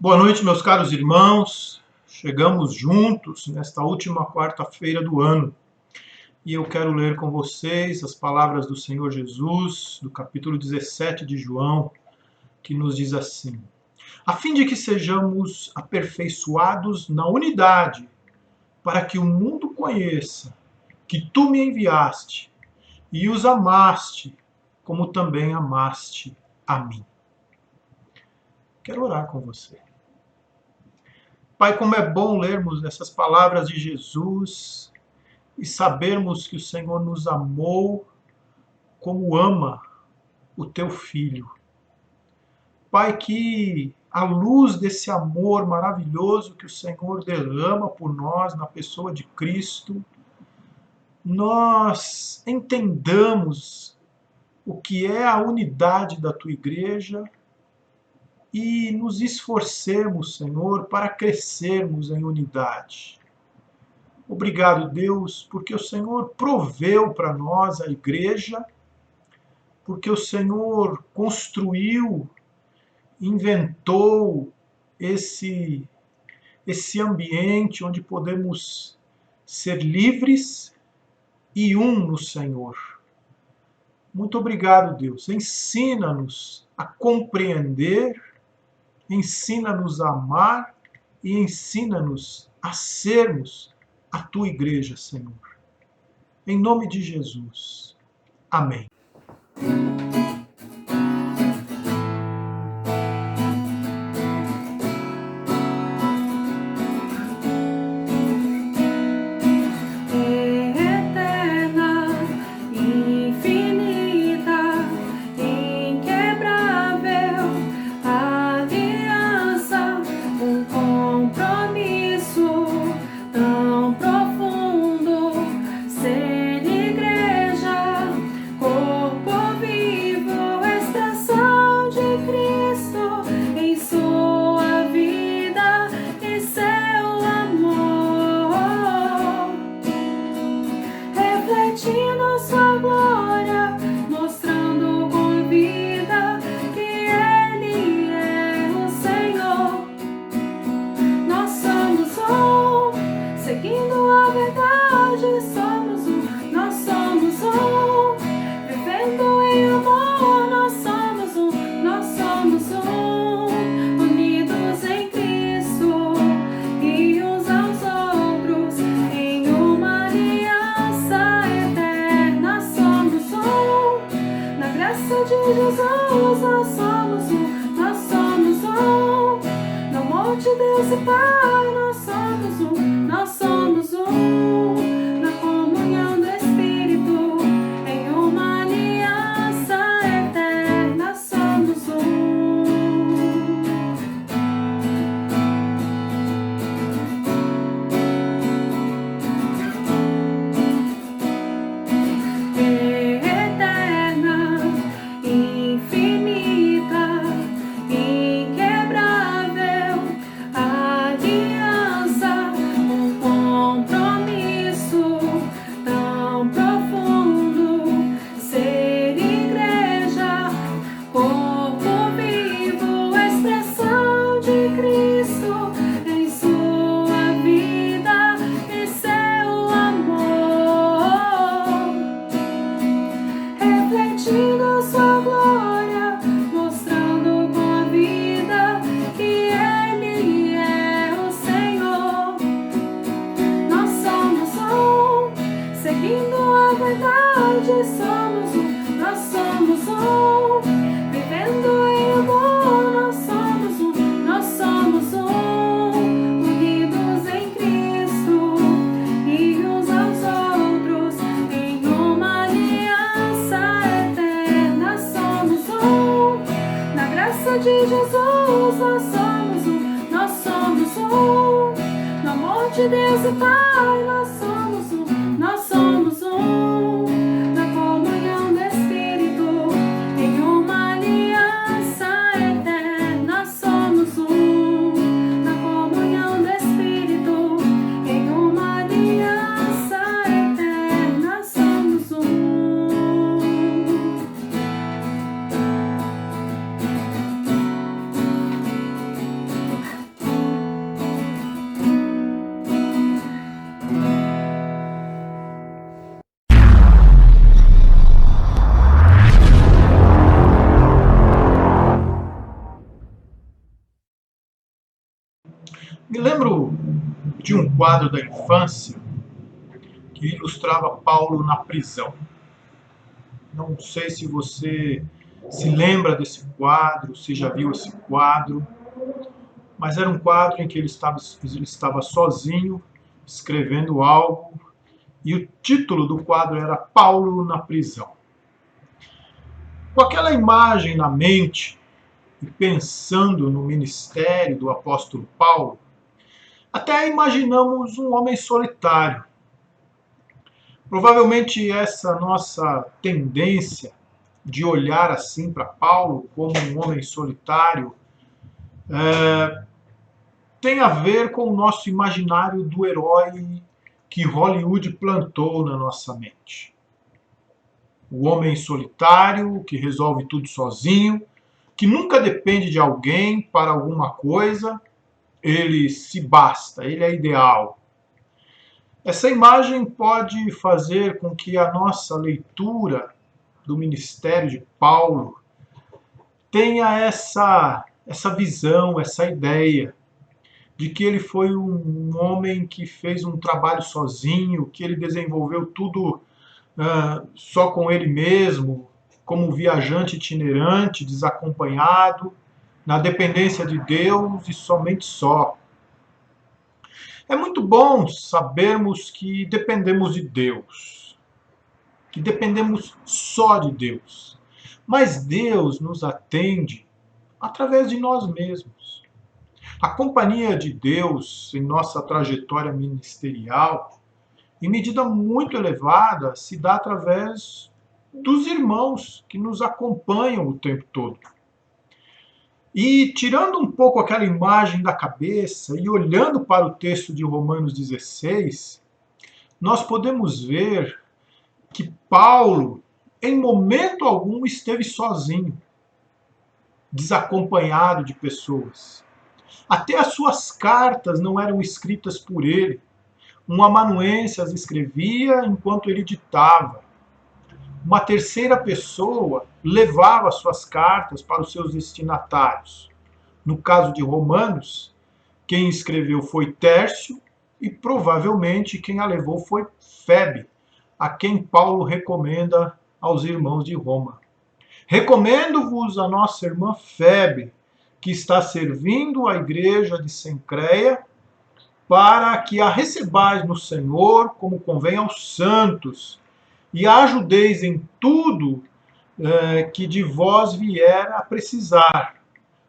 Boa noite, meus caros irmãos. Chegamos juntos nesta última quarta-feira do ano e eu quero ler com vocês as palavras do Senhor Jesus, do capítulo 17 de João, que nos diz assim: a fim de que sejamos aperfeiçoados na unidade, para que o mundo conheça que tu me enviaste e os amaste, como também amaste a mim. Quero orar com você. Pai, como é bom lermos essas palavras de Jesus e sabermos que o Senhor nos amou como ama o teu Filho. Pai, que à luz desse amor maravilhoso que o Senhor derrama por nós na pessoa de Cristo, nós entendamos o que é a unidade da tua igreja e nos esforcemos, Senhor, para crescermos em unidade. Obrigado, Deus, porque o Senhor proveu para nós a igreja, porque o Senhor construiu, inventou esse ambiente onde podemos ser livres e um no Senhor. Muito obrigado, Deus. Ensina-nos a compreender, ensina-nos a amar e ensina-nos a sermos a tua igreja, Senhor. Em nome de Jesus. Amém. Me lembro de um quadro da infância que ilustrava Paulo na prisão. Não sei se você se lembra desse quadro, se já viu esse quadro, mas era um quadro em que ele estava sozinho, escrevendo algo, e o título do quadro era Paulo na prisão. Com aquela imagem na mente, e pensando no ministério do apóstolo Paulo, até imaginamos um homem solitário. Provavelmente essa nossa tendência de olhar assim para Paulo como um homem solitário tem a ver com o nosso imaginário do herói que Hollywood plantou na nossa mente. O homem solitário que resolve tudo sozinho, que nunca depende de alguém para alguma coisa, ele se basta, ele é ideal. Essa imagem pode fazer com que a nossa leitura do ministério de Paulo tenha essa visão, essa ideia de que ele foi um homem que fez um trabalho sozinho, que ele desenvolveu tudo só com ele mesmo, como viajante itinerante, desacompanhado, na dependência de Deus e somente só. É muito bom sabermos que dependemos de Deus, que dependemos só de Deus. Mas Deus nos atende através de nós mesmos. A companhia de Deus em nossa trajetória ministerial, em medida muito elevada, se dá através dos irmãos que nos acompanham o tempo todo. E tirando um pouco aquela imagem da cabeça e olhando para o texto de Romanos 16, nós podemos ver que Paulo, em momento algum, esteve sozinho, desacompanhado de pessoas. Até as suas cartas não eram escritas por ele. Um amanuense as escrevia enquanto ele ditava. Uma terceira pessoa levava suas cartas para os seus destinatários. No caso de Romanos, quem escreveu foi Tércio e provavelmente quem a levou foi Febe, a quem Paulo recomenda aos irmãos de Roma. Recomendo-vos a nossa irmã Febe, que está servindo a igreja de Cencreia, para que a recebais no Senhor, como convém aos santos, e a ajudeis em tudo que de vós vier a precisar,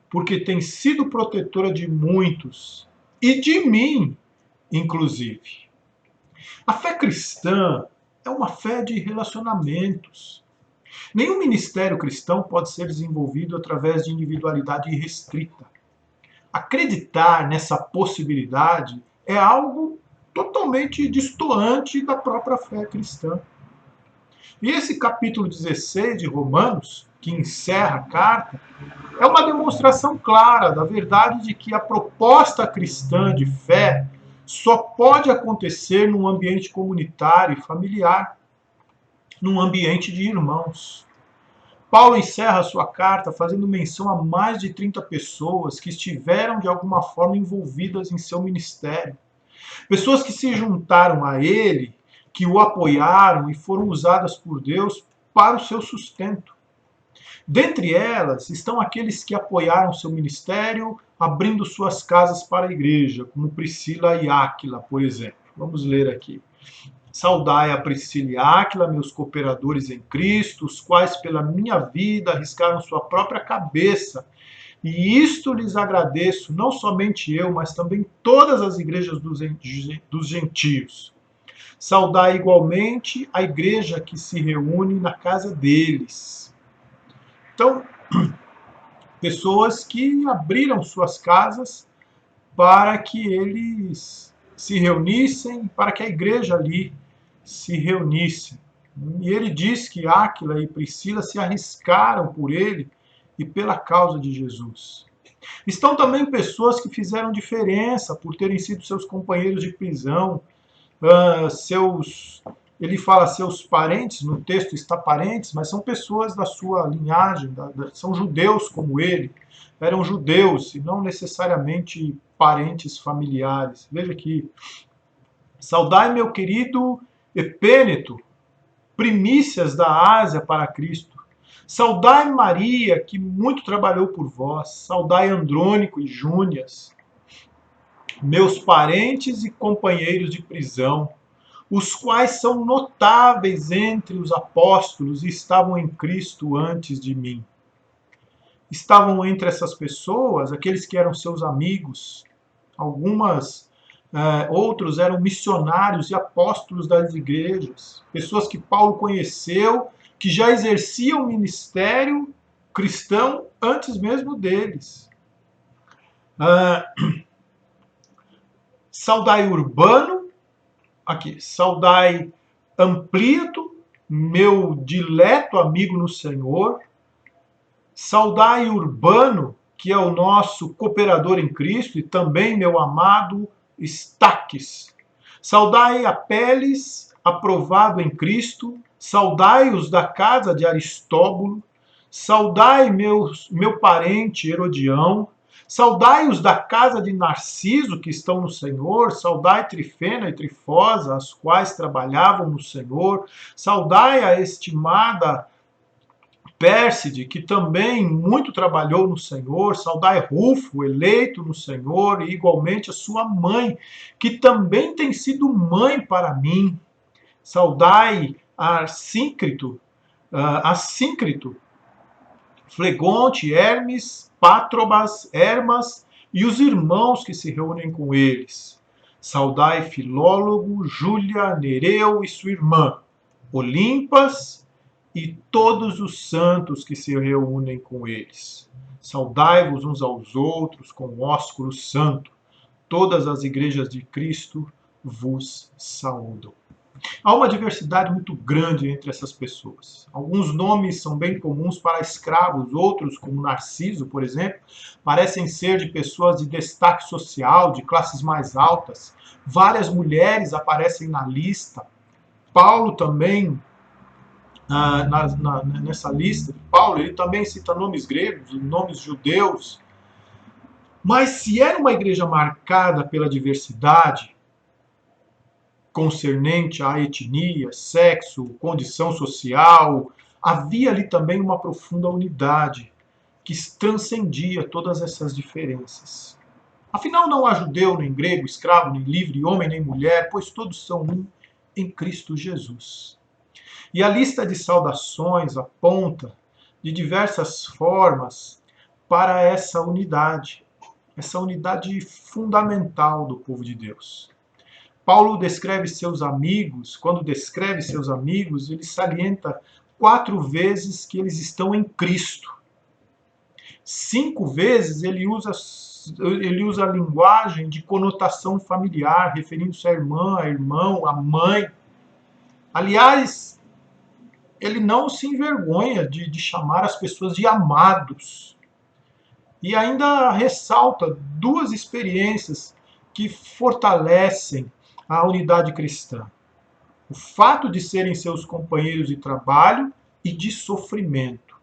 porque tem sido protetora de muitos, e de mim, inclusive. A fé cristã é uma fé de relacionamentos. Nenhum ministério cristão pode ser desenvolvido através de individualidade irrestrita. Acreditar nessa possibilidade é algo totalmente distoante da própria fé cristã. E esse capítulo 16 de Romanos, que encerra a carta, é uma demonstração clara da verdade de que a proposta cristã de fé só pode acontecer num ambiente comunitário e familiar, num ambiente de irmãos. Paulo encerra sua carta fazendo menção a mais de 30 pessoas que estiveram de alguma forma envolvidas em seu ministério. Pessoas que se juntaram a ele, que o apoiaram e foram usadas por Deus para o seu sustento. Dentre elas estão aqueles que apoiaram seu ministério, abrindo suas casas para a igreja, como Priscila e Áquila, por exemplo. Vamos ler aqui. Saudai a Priscila e Áquila, meus cooperadores em Cristo, os quais pela minha vida arriscaram sua própria cabeça. E isto lhes agradeço, não somente eu, mas também todas as igrejas dos gentios. Saudai igualmente a igreja que se reúne na casa deles. Então, pessoas que abriram suas casas para que eles se reunissem, para que a igreja ali se reunisse. E ele diz que Áquila e Priscila se arriscaram por ele e pela causa de Jesus. Estão também pessoas que fizeram diferença por terem sido seus companheiros de prisão, ele fala seus parentes, no texto está parentes, mas são pessoas da sua linhagem, são judeus como ele, eram judeus e não necessariamente parentes familiares. Veja aqui. Saudai meu querido Epêneto, primícias da Ásia para Cristo. Saudai Maria, que muito trabalhou por vós. Saudai Andrônico e Júnias, meus parentes e companheiros de prisão, os quais são notáveis entre os apóstolos e estavam em Cristo antes de mim. Estavam entre essas pessoas aqueles que eram seus amigos, outros eram missionários e apóstolos das igrejas, pessoas que Paulo conheceu, que já exerciam o ministério cristão antes mesmo deles. Saudai Urbano, aqui, saudai Ampliato, meu dileto amigo no Senhor. Saudai Urbano, que é o nosso cooperador em Cristo, e também meu amado Estaques. Saudai Apeles, aprovado em Cristo. Saudai-os da casa de Aristóbulo. Saudai meu parente Herodião. Saudai-os da casa de Narciso, que estão no Senhor. Saudai Trifena e Trifosa, as quais trabalhavam no Senhor. Saudai a estimada Pérside, que também muito trabalhou no Senhor. Saudai Rufo, eleito no Senhor, e igualmente a sua mãe, que também tem sido mãe para mim. Saudai Assíncrito, Flegonte, Hermes, Pátrobas, Hermas e os irmãos que se reúnem com eles. Saudai Filólogo, Júlia, Nereu e sua irmã, Olimpas e todos os santos que se reúnem com eles. Saudai-vos uns aos outros com ósculo santo. Todas as igrejas de Cristo vos saúdam. Há uma diversidade muito grande entre essas pessoas. Alguns nomes são bem comuns para escravos, outros, como Narciso, por exemplo, parecem ser de pessoas de destaque social, de classes mais altas. Várias mulheres aparecem na lista. Paulo também, nessa lista, ele também cita nomes gregos, nomes judeus. Mas se era uma igreja marcada pela diversidade, concernente à etnia, sexo, condição social, havia ali também uma profunda unidade que transcendia todas essas diferenças. Afinal, não há judeu, nem grego, escravo, nem livre, homem, nem mulher, pois todos são um em Cristo Jesus. E a lista de saudações aponta de diversas formas para essa unidade fundamental do povo de Deus. Paulo descreve seus amigos, quando descreve seus amigos, ele salienta 4 vezes que eles estão em Cristo. 5 vezes ele usa a linguagem de conotação familiar, referindo-se à irmã, ao irmão, à mãe. Aliás, ele não se envergonha de chamar as pessoas de amados. E ainda ressalta 2 experiências que fortalecem a unidade cristã. O fato de serem seus companheiros de trabalho e de sofrimento.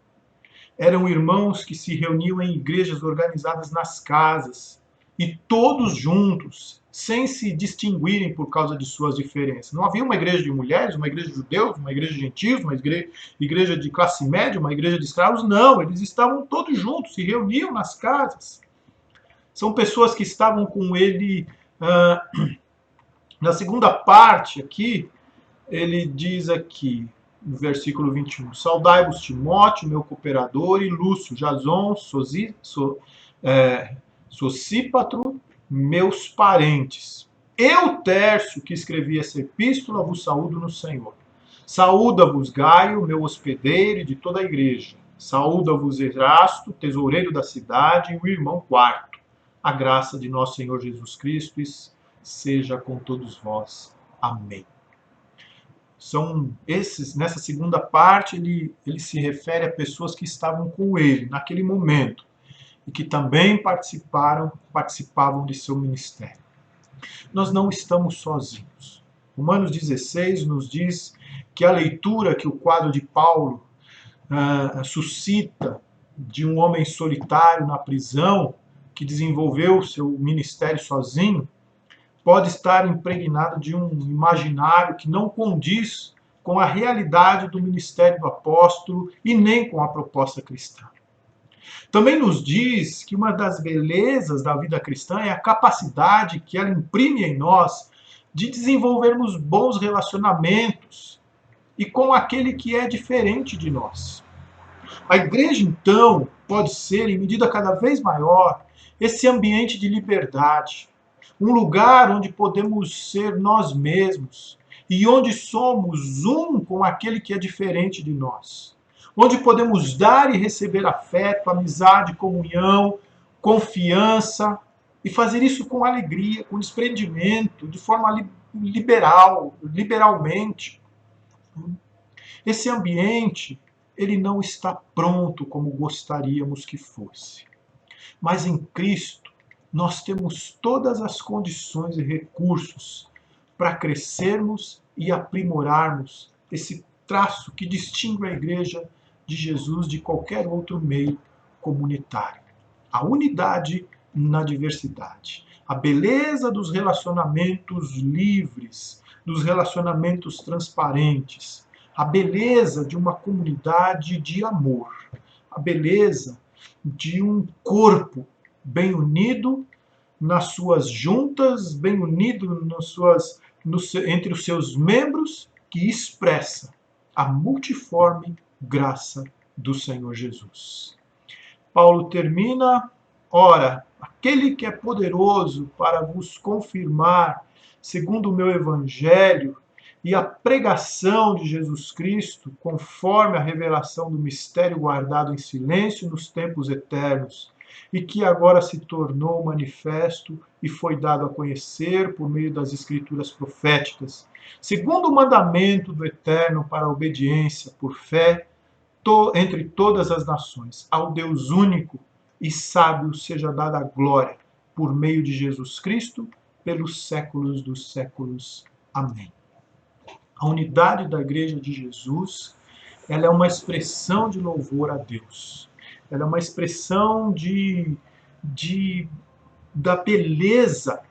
Eram irmãos que se reuniam em igrejas organizadas nas casas, e todos juntos, sem se distinguirem por causa de suas diferenças. Não havia uma igreja de mulheres, uma igreja de judeus, uma igreja de gentios, uma igreja de classe média, uma igreja de escravos. Não, eles estavam todos juntos, se reuniam nas casas. São pessoas que estavam com ele. Na segunda parte aqui, ele diz aqui, no versículo 21, saudai-vos Timóteo, meu cooperador, e Lúcio, Jason, Sosípatro, meus parentes. Eu, Tércio, que escrevi essa epístola, vos saúdo no Senhor. Saúda-vos Gaio, meu hospedeiro, e de toda a igreja. Saúda-vos Erasto, tesoureiro da cidade, e o irmão Quarto. A graça de nosso Senhor Jesus Cristo seja com todos vós. Amém. São esses, nessa segunda parte, ele se refere a pessoas que estavam com ele naquele momento e que também participavam de seu ministério. Nós não estamos sozinhos. Romanos 16 nos diz que a leitura que o quadro de Paulo suscita de um homem solitário na prisão, que desenvolveu seu ministério sozinho, pode estar impregnado de um imaginário que não condiz com a realidade do ministério do apóstolo e nem com a proposta cristã. Também nos diz que uma das belezas da vida cristã é a capacidade que ela imprime em nós de desenvolvermos bons relacionamentos e com aquele que é diferente de nós. A igreja, então, pode ser, em medida cada vez maior, esse ambiente de liberdade, um lugar onde podemos ser nós mesmos e onde somos um com aquele que é diferente de nós, onde podemos dar e receber afeto, amizade, comunhão, confiança e fazer isso com alegria, com desprendimento, de forma liberalmente. Esse ambiente, ele não está pronto como gostaríamos que fosse. Mas em Cristo, nós temos todas as condições e recursos para crescermos e aprimorarmos esse traço que distingue a Igreja de Jesus de qualquer outro meio comunitário. A unidade na diversidade. A beleza dos relacionamentos livres, dos relacionamentos transparentes. A beleza de uma comunidade de amor. A beleza de um corpo bem unido nas suas juntas, bem unido entre os seus membros, que expressa a multiforme graça do Senhor Jesus. Paulo termina, ora, aquele que é poderoso para vos confirmar, segundo o meu evangelho, e a pregação de Jesus Cristo, conforme a revelação do mistério guardado em silêncio nos tempos eternos, e que agora se tornou manifesto e foi dado a conhecer por meio das escrituras proféticas, segundo o mandamento do Eterno para a obediência por fé entre todas as nações, ao Deus único e sábio seja dada a glória, por meio de Jesus Cristo, pelos séculos dos séculos. Amém. A unidade da Igreja de Jesus, ela é uma expressão de louvor a Deus. Ela é uma expressão da beleza,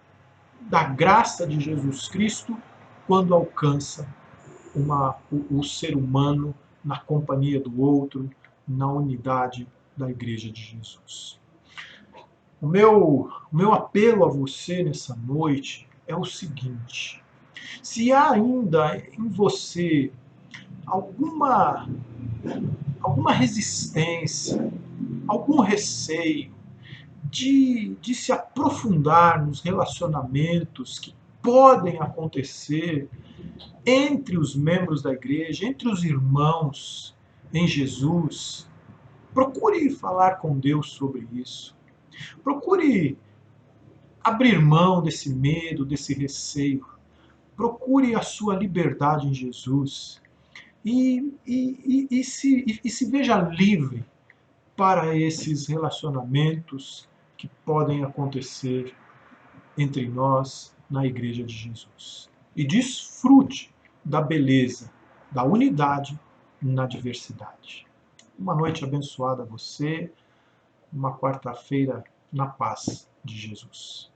da graça de Jesus Cristo, quando alcança o ser humano na companhia do outro, na unidade da Igreja de Jesus. O meu apelo a você nessa noite é o seguinte: se há ainda em você alguma resistência, algum receio de se aprofundar nos relacionamentos que podem acontecer entre os membros da igreja, entre os irmãos em Jesus, procure falar com Deus sobre isso. Procure abrir mão desse medo, desse receio. Procure a sua liberdade em Jesus e se veja livre para esses relacionamentos que podem acontecer entre nós na Igreja de Jesus. E desfrute da beleza, da unidade na diversidade. Uma noite abençoada a você, uma quarta-feira na paz de Jesus.